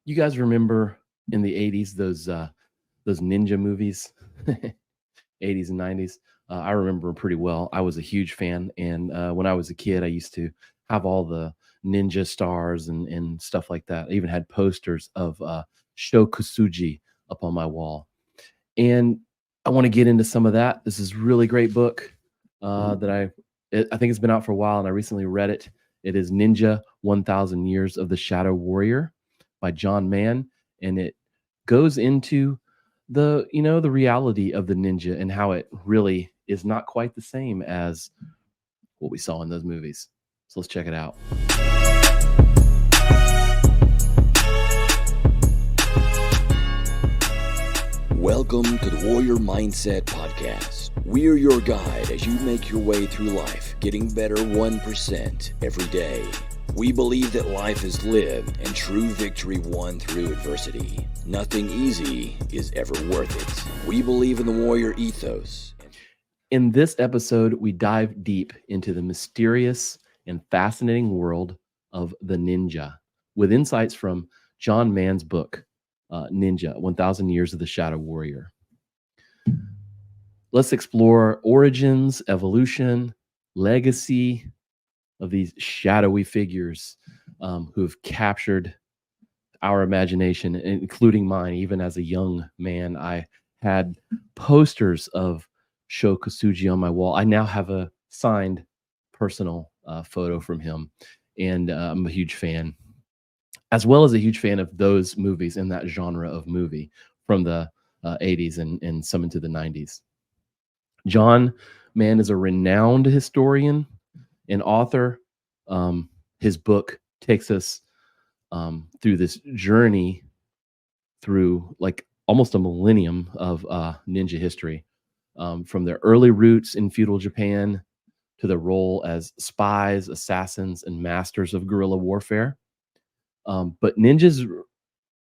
You guys remember in the 80s those ninja movies? 80s and 90s. I remember them pretty well. I was a huge fan, and when I was a kid, I used to have all the ninja stars and stuff like that. I even had posters of Sho Kosugi up on my wall. And I want to get into some of that. This is a really great book that I think it's been out for a while, and I recently read it. It is Ninja 1000 Years of the Shadow Warrior by John Mann, and it goes into the reality of the ninja and how it really is not quite the same as what we saw in those movies. So let's check it out. Welcome to the Warrior Mindset Podcast. We're your guide as you make your way through life, getting better 1% every day. We believe that life is lived and true victory won through adversity. Nothing easy is ever worth it. We believe in the warrior ethos. In this episode, we dive deep into the mysterious and fascinating world of the ninja with insights from John Mann's book, Ninja 1000 Years of the Shadow Warrior. Let's explore origins, evolution, legacy of these shadowy figures who have captured our imagination, including mine. Even as a young man, I had posters of Sho Kosugi on my wall. I now have a signed personal photo from him, and I'm a huge fan, as well as a huge fan of those movies in that genre of movie from the 80s and some into the 90s. John Mann is a renowned historian and author. His book takes us through this journey through like almost a millennium of ninja history, from their early roots in feudal Japan to their role as spies, assassins, and masters of guerrilla warfare. But ninja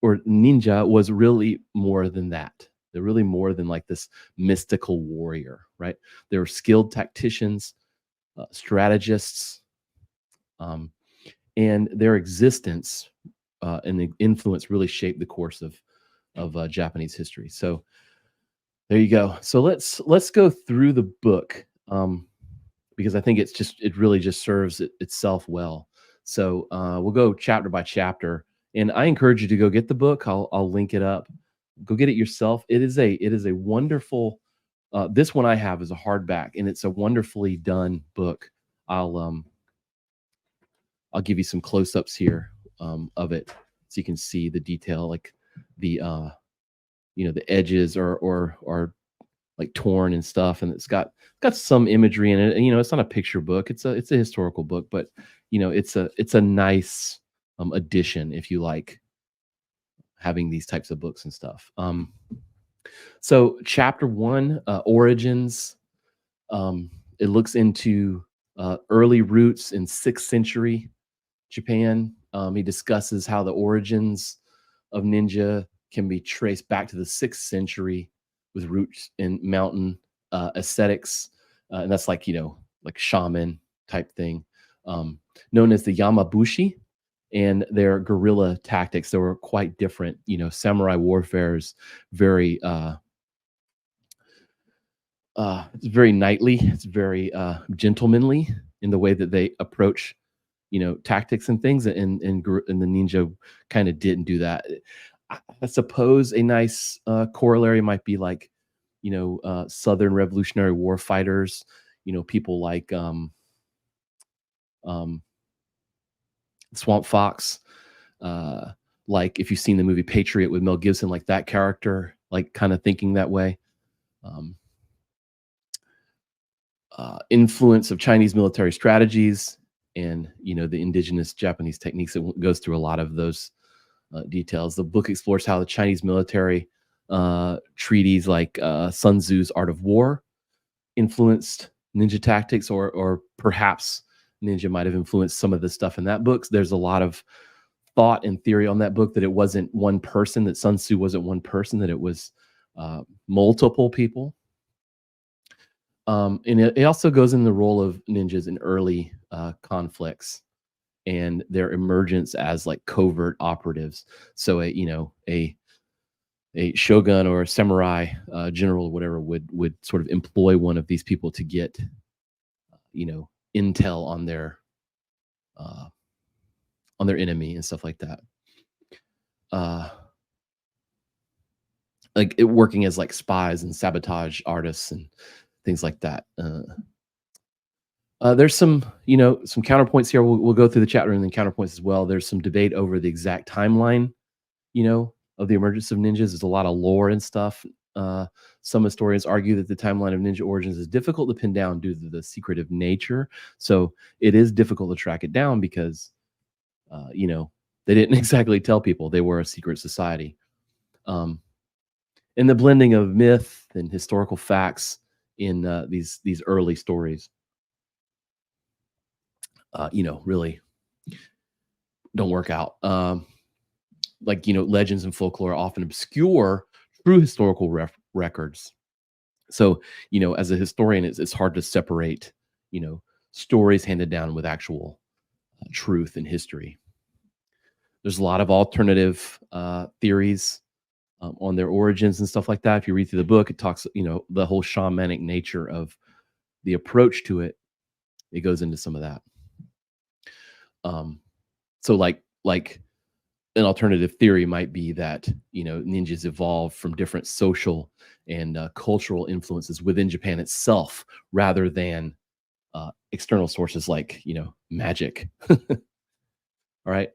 was really more than that. They're really more than like this mystical warrior, right? They were skilled tacticians, strategists, and their existence and the influence really shaped the course of Japanese history. So there you go. So let's go through the book, because I think it really just serves itself well. So we'll go chapter by chapter, and I encourage you to go get the book. I'll link it up. Go get it yourself. It is a wonderful. This one I have is a hardback, and it's a wonderfully done book. I'll give you some close-ups here of it, so you can see the detail, like the the edges are like torn and stuff, and it's got some imagery in it. And it's not a picture book; it's a historical book, but it's a nice addition if you like having these types of books and stuff. So chapter 1, origins. It looks into early roots in 6th century Japan. He discusses how the origins of ninja can be traced back to the 6th century with roots in mountain ascetics, and that's like shaman type thing, known as the Yamabushi, and their guerrilla tactics. They were quite different. Samurai warfare is very it's very knightly. It's very gentlemanly in the way that they approach tactics and things, and the ninja kind of didn't do that. I suppose a nice corollary might be like Southern Revolutionary War fighters, people like Swamp Fox, like if you've seen the movie Patriot with Mel Gibson, like that character, like kind of thinking that way. Influence of Chinese military strategies and the indigenous Japanese techniques. It goes through a lot of those details. The book explores how the Chinese military treaties like Sun Tzu's Art of War influenced ninja tactics, or perhaps ninja might have influenced some of the stuff in that book. There's a lot of thought and theory on that book that it wasn't one person, that Sun Tzu wasn't one person, that it was multiple people. And it also goes in the role of ninjas in early conflicts and their emergence as like covert operatives. So a shogun or a samurai general or whatever would sort of employ one of these people to get intel uh, on their enemy and stuff like that. Uh, like it working as like spies and sabotage artists and things like that. There's some some counterpoints here. We'll go through the chapter and then counterpoints as well. There's some debate over the exact timeline, of the emergence of ninjas. There's a lot of lore and stuff. Some historians argue that the timeline of ninja origins is difficult to pin down due to the secretive nature. So it is difficult to track it down because, they didn't exactly tell people they were a secret society. And the blending of myth and historical facts in these early stories, really don't work out. Legends and folklore often obscure true historical records. So, as a historian, it's hard to separate, stories handed down with actual truth and history. There's a lot of alternative theories on their origins and stuff like that. If you read through the book, it talks, the whole shamanic nature of the approach to it. It goes into some of that. So like an alternative theory might be that ninjas evolved from different social and cultural influences within Japan itself, rather than external sources like magic. All right.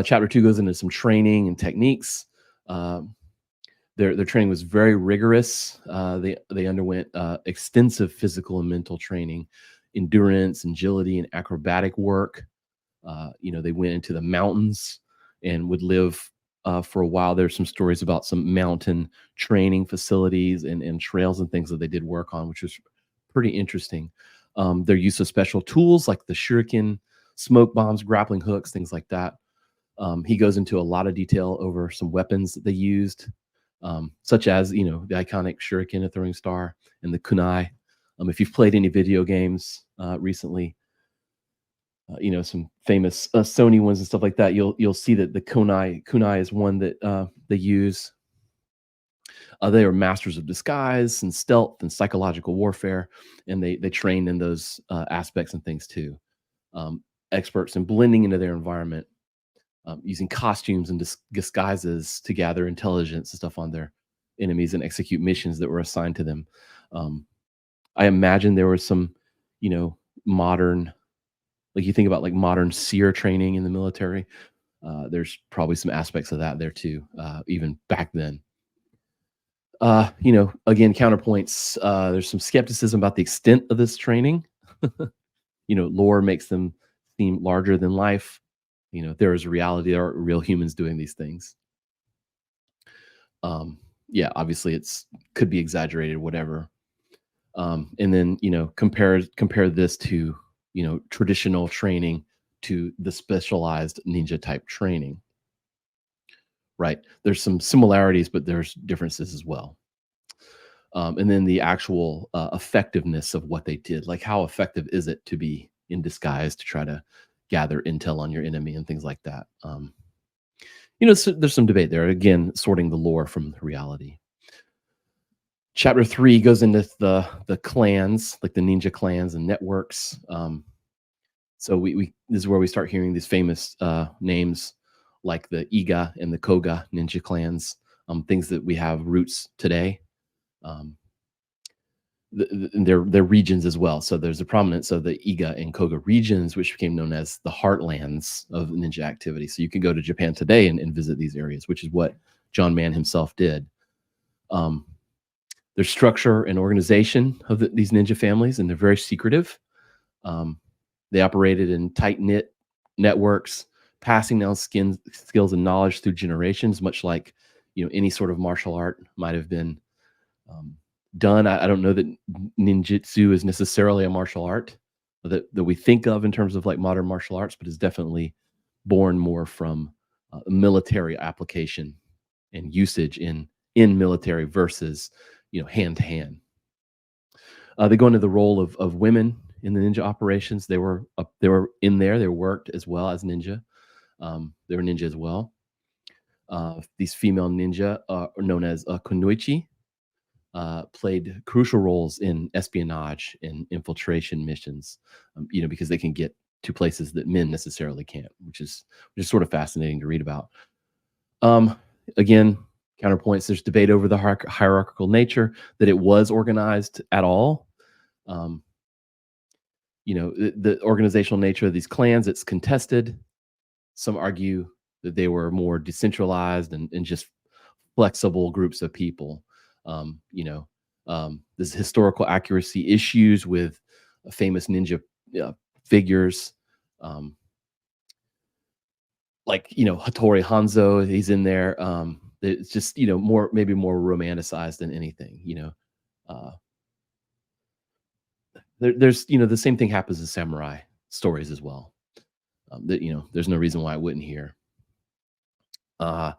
Chapter 2 goes into some training and techniques. Their training was very rigorous. They underwent extensive physical and mental training, endurance, agility, and acrobatic work. They went into the mountains and would live for a while. There's some stories about some mountain training facilities and trails and things that they did work on, which was pretty interesting. Their use of special tools like the shuriken, smoke bombs, grappling hooks, things like that. He goes into a lot of detail over some weapons that they used, such as, the iconic shuriken, a throwing star, and the kunai. If you've played any video games recently, some famous Sony ones and stuff like that, you'll see that the kunai is one that they use. They are masters of disguise and stealth and psychological warfare, and they train in those aspects and things too. Experts in blending into their environment, using costumes and disguises to gather intelligence and stuff on their enemies and execute missions that were assigned to them. I imagine there was some, modern, like you think about like modern seer training in the military. There's probably some aspects of that there too, even back then. Again, counterpoints. There's some skepticism about the extent of this training. Lore makes them seem larger than life. There is reality. There are real humans doing these things. Obviously could be exaggerated, whatever. And then, compare this to, traditional training to the specialized ninja type training. Right. There's some similarities, but there's differences as well. And then the actual effectiveness of what they did, like how effective is it to be in disguise to try to gather intel on your enemy and things like that. So there's some debate there. Again, sorting the lore from the reality. Chapter 3 goes into the clans, like the ninja clans and networks. So we this is where we start hearing these famous names like the Iga and the Koga ninja clans, things that we have roots today. They're regions as well. So there's a prominence of the Iga and Koga regions, which became known as the heartlands of ninja activity. So you can go to Japan today and visit these areas, which is what John Mann himself did. There's structure and organization of these ninja families, and they're very secretive. They operated in tight-knit networks, passing down skills and knowledge through generations, much like any sort of martial art might have been done. I don't know that ninjutsu is necessarily a martial art that we think of in terms of like modern martial arts, but is definitely born more from military application and usage in military versus hand to hand. They go into the role of women in the ninja operations. They were in there. They worked as well as ninja. They were ninja as well. These female ninja are known as kunoichi. Played crucial roles in espionage and infiltration missions, because they can get to places that men necessarily can't, which is sort of fascinating to read about. Um, Again, counterpoints. There's debate over the hierarchical nature that it was organized at all. Um, the organizational nature of these clans, it's contested. Some argue that they were more decentralized and just flexible groups of people. There's historical accuracy issues with famous ninja uh, figures, um, like Hattori Hanzo. He's in there. It's just more, maybe more romanticized than anything. Uh, there's the same thing happens in samurai stories as well. That there's no reason why I wouldn't here. Uh,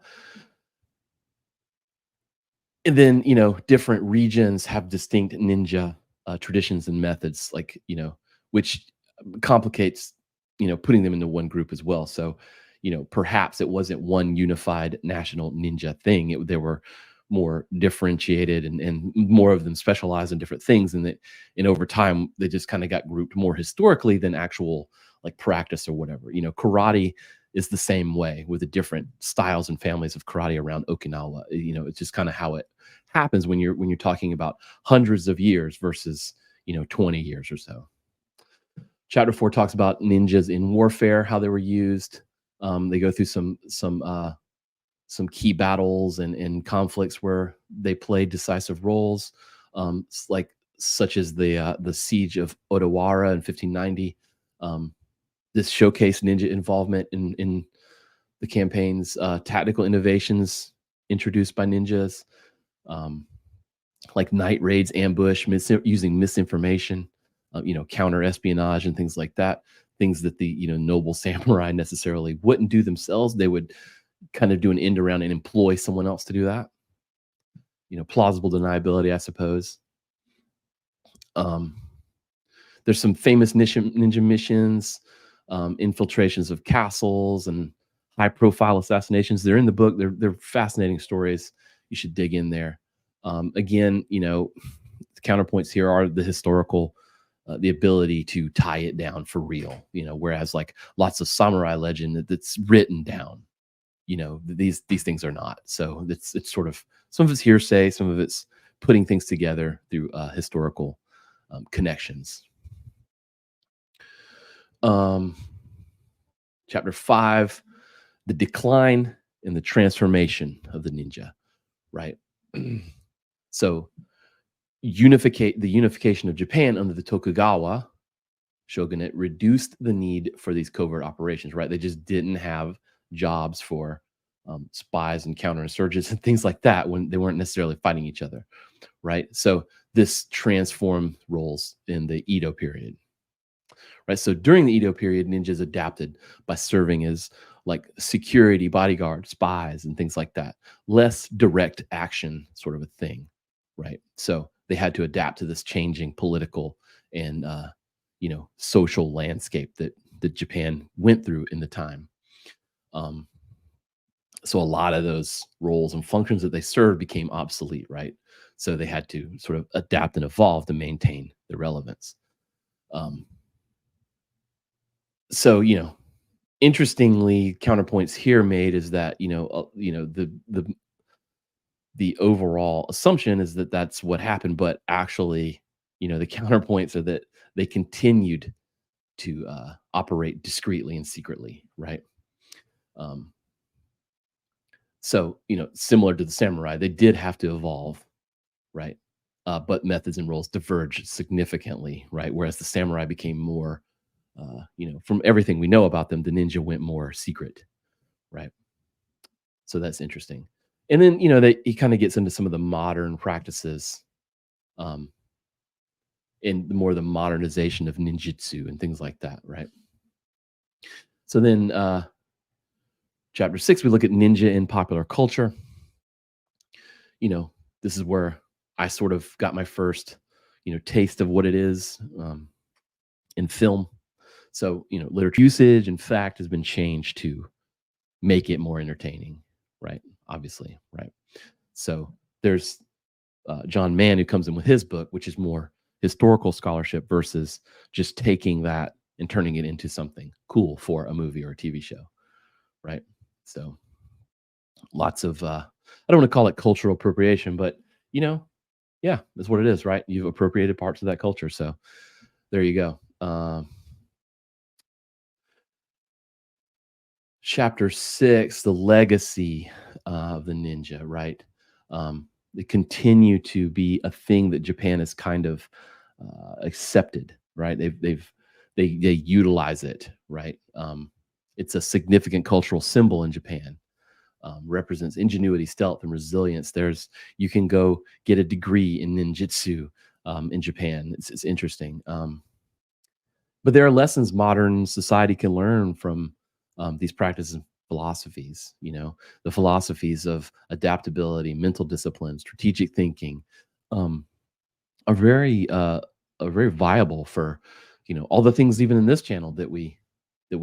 and then different regions have distinct ninja traditions and methods, like which complicates putting them into one group as well. So perhaps it wasn't one unified national ninja thing. There were more differentiated, and more of them specialized in different things, and over time they just kind of got grouped more historically than actual like practice or whatever. Karate is the same way, with the different styles and families of karate around Okinawa. It's just kind of how it happens when you're talking about hundreds of years versus 20 years or so. Chapter 4 talks about ninjas in warfare, how they were used. They go through some key battles and conflicts where they played decisive roles, like such as the siege of Odawara in 1590. This showcased ninja involvement in the campaigns, tactical innovations introduced by ninjas, um, like night raids, ambush, using misinformation, counter espionage and things like that. Things that the noble samurai necessarily wouldn't do themselves. They would kind of do an end around and employ someone else to do that. Plausible deniability, I suppose. Um, there's some famous ninja missions, infiltrations of castles, and high-profile assassinations. They're in the book. They're fascinating stories. You should dig in there. Again, the counterpoints here are the historical, the ability to tie it down for real. Whereas like lots of samurai legend that's written down. These things are not. So it's sort of, some of it's hearsay, some of it's putting things together through historical connections. Chapter 5, the decline and the transformation of the ninja, right? So the unification of Japan under the Tokugawa shogunate reduced the need for these covert operations, right? They just didn't have jobs for spies and counterinsurgents and things like that when they weren't necessarily fighting each other, right? So this transformed roles in the Edo period, right? So during the Edo period, ninjas adapted by serving as like security, bodyguard, spies, and things like that. Less direct action, sort of a thing, right? So they had to adapt to this changing political and social landscape that Japan went through in the time. So a lot of those roles and functions that they served became obsolete, right? So they had to sort of adapt and evolve to maintain their relevance. So interestingly, counterpoints here made is that the overall assumption is that that's what happened, but actually, the counterpoints are that they continued to operate discreetly and secretly, right? Um, so similar to the samurai, they did have to evolve, right? But methods and roles diverged significantly, right? Whereas the samurai became more, from everything we know about them, the ninja went more secret, right? So that's interesting. And then he kind of gets into some of the modern practices, um, and the modernization of ninjutsu and things like that, right? So then, chapter 6, we look at ninja in popular culture. This is where I sort of got my first, taste of what it is. in film. So, literature usage, in fact, has been changed to make it more entertaining, right? Obviously, right? So there's John Mann who comes in with his book, which is more historical scholarship versus just taking that and turning it into something cool for a movie or a TV show, right? So lots of I don't want to call it cultural appropriation, but yeah, that's what it is, right? You've appropriated parts of that culture, so there you go. Chapter 6, the legacy of the ninja, right? They continue to be a thing that Japan has kind of accepted, right? They utilize it, right? It's a significant cultural symbol in Japan. Represents ingenuity, stealth, and resilience. You can go get a degree in ninjutsu in Japan. It's interesting. But there are lessons modern society can learn from these practices and philosophies. The philosophies of adaptability, mental discipline, strategic thinking um, are very viable for all the things even in this channel that we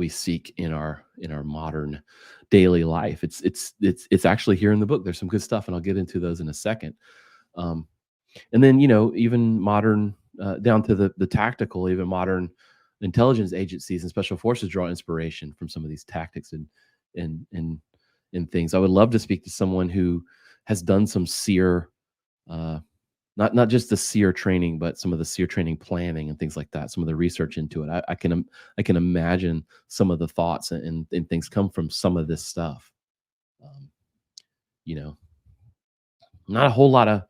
seek in our modern daily life. It's actually here in the book. There's some good stuff, and I'll get into those in a second. And then even modern down to the tactical, even modern intelligence agencies and special forces draw inspiration from some of these tactics and things. I would love to speak to someone who has done some SEER, not just the SEER training, but some of the SEER training planning and things like that. Some of the research into it. I can imagine some of the thoughts and things come from some of this stuff. Um, you know, not a whole lot of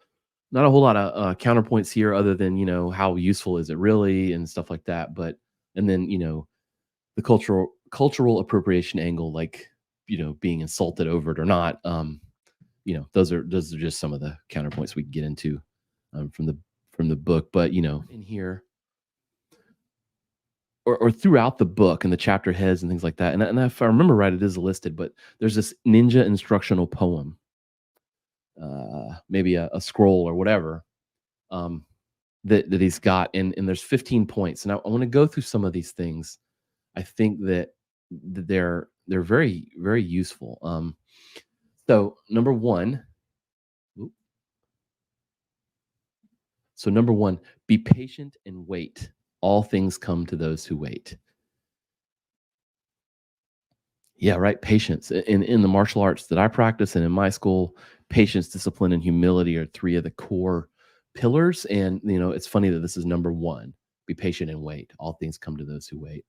counterpoints here, other than how useful is it really and stuff like that. But and then the cultural appropriation angle, like being insulted over it or not. Those are just some of the counterpoints we can get into from the book. But in here or throughout the book and the chapter heads and things like that. And if I remember right, it is listed. But there's this ninja instructional poem, maybe a scroll or whatever, that he's got, and there's 15 points. And I want to go through some of these things. I think that they're very, very useful. So number one, be patient and wait. All things come to those who wait. Yeah, right. Patience. In the martial arts that I practice and in my school, patience, discipline, and humility are three of the core pillars. And it's funny that this is number one. Be patient and wait. All things come to those who wait.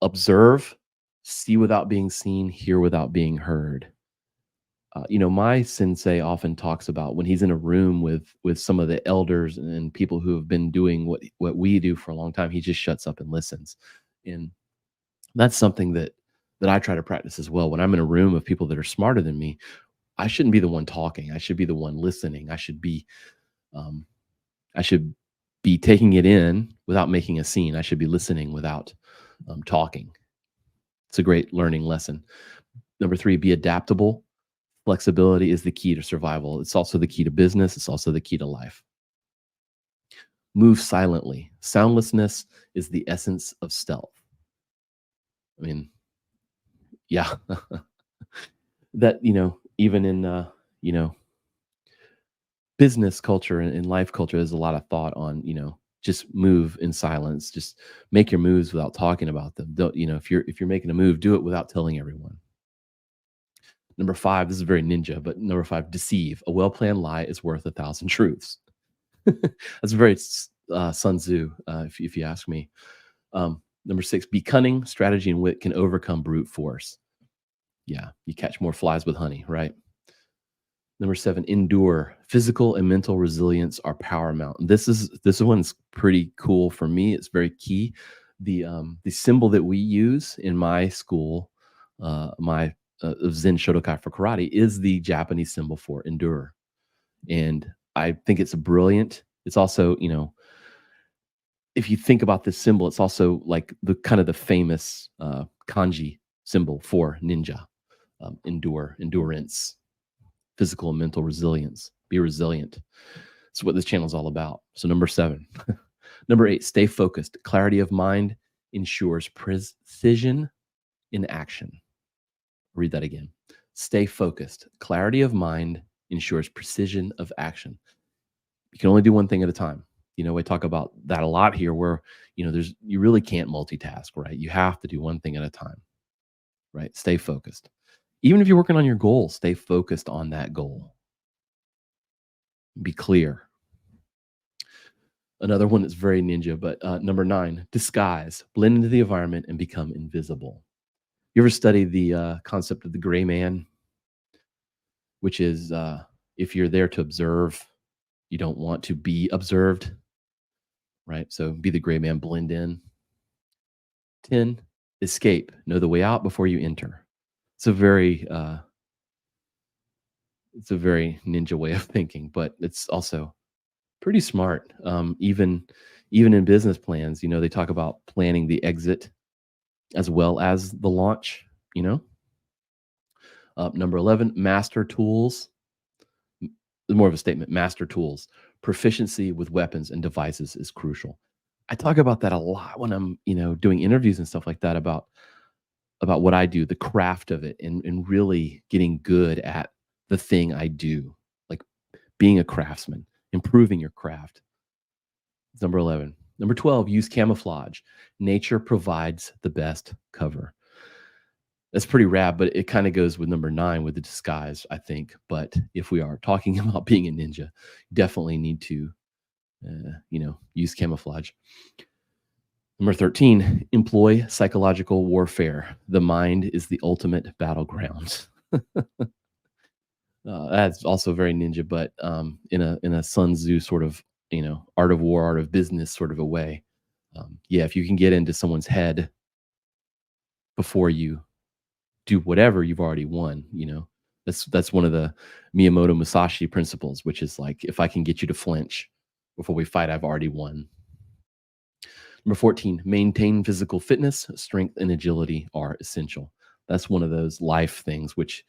Observe, see without being seen, hear without being heard. My sensei often talks about when he's in a room with some of the elders and people who have been doing what we do for a long time, he just shuts up and listens. And that's something that I try to practice as well. When I'm in a room of people that are smarter than me, I shouldn't be the one talking. I should be the one listening. I should be taking it in without making a scene. I should be listening without talking. It's a great learning lesson. Number 3, be adaptable. Flexibility is the key to survival. It's also the key to business. It's also the key to life. Move silently. Soundlessness is the essence of stealth. I mean, yeah. That, even in, business culture and life culture, there's a lot of thought on, just move in silence. Just make your moves without talking about them. Don't, if you're making a move, do it without telling everyone. Number 5, this is very ninja, but number 5, deceive. A well-planned lie is worth 1,000 truths. That's very Sun Tzu, if you ask me. Number 6, be cunning. Strategy and wit can overcome brute force. Yeah, you catch more flies with honey, right? Number 7, endure. Physical and mental resilience are paramount. And this one's pretty cool for me. It's very key. The symbol that we use in my school, my Zen Shotokai for karate, is the Japanese symbol for endure. And I think it's brilliant. It's also, if you think about this symbol, it's also like the kind of the famous kanji symbol for ninja. Endure, endurance, physical and mental resilience. Be resilient. That's what this channel is all about. So number 7. Number 8, stay focused. Clarity of mind ensures precision in action. Read that again. Stay focused. Clarity of mind ensures precision of action. You can only do one thing at a time. We talk about that a lot here where, you really can't multitask, right? You have to do one thing at a time, right? Stay focused. Even if you're working on your goal, stay focused on that goal. Be clear. Another one that's very ninja, but number 9, disguise. Blend into the environment and become invisible. You ever study the concept of the gray man, which is if you're there to observe, you don't want to be observed, right? So be the gray man, blend in. 10, escape. Know the way out before you enter. It's a very ninja way of thinking, but it's also pretty smart. Even in business plans, they talk about planning the exit as well as the launch. Number 11, master tools. More of a statement. Master tools. Proficiency with weapons and devices is crucial. I talk about that a lot when I'm doing interviews and stuff like that about what I do, the craft of it, and really getting good at the thing I do, like being a craftsman, improving your craft. It's number 11. Number 12, use camouflage. Nature provides the best cover. That's pretty rad, but it kind of goes with number 9 with the disguise, I think. But if we are talking about being a ninja, you definitely need to, use camouflage. Number 13, employ psychological warfare. The mind is the ultimate battleground. That's also very ninja, but in a Sun Tzu sort of art of war, art of business sort of a way. If you can get into someone's head before you do whatever, you've already won. That's one of the Miyamoto Musashi principles, which is like, if I can get you to flinch before we fight, I've already won. Number 14, maintain physical fitness. Strength and agility are essential. That's one of those life things, which,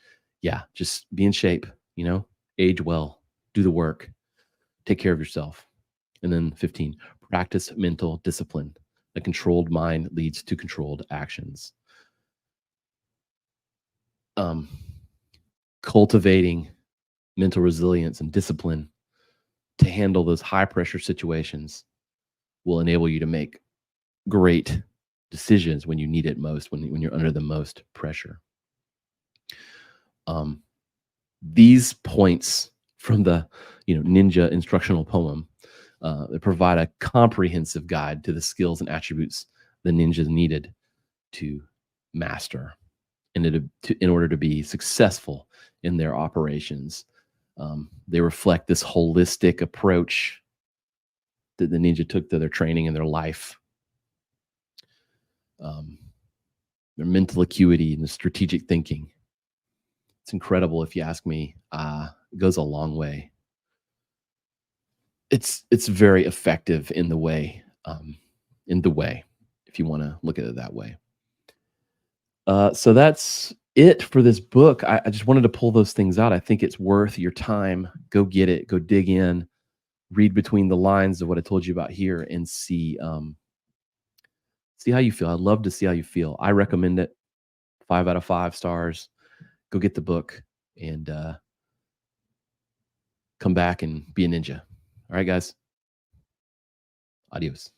just be in shape, age well, do the work, take care of yourself. And then 15, practice mental discipline. A controlled mind leads to controlled actions. Cultivating mental resilience and discipline to handle those high pressure situations will enable you to make great decisions when you need it most, when you're under the most pressure. These points from the ninja instructional poem they provide a comprehensive guide to the skills and attributes the ninjas needed to master in order to be successful in their operations. They reflect this holistic approach that the ninja took to their training and their life. Their mental acuity and the strategic thinking. It's incredible, if you ask me. It goes a long way. It's very effective in the way, if you want to look at it that way. So that's it for this book. I just wanted to pull those things out. I think it's worth your time. Go get it. Go dig in. Read between the lines of what I told you about here and see how you feel. I'd love to see how you feel. I recommend it. 5 out of 5 stars. Go get the book and come back and be a ninja. All right, guys. Adios.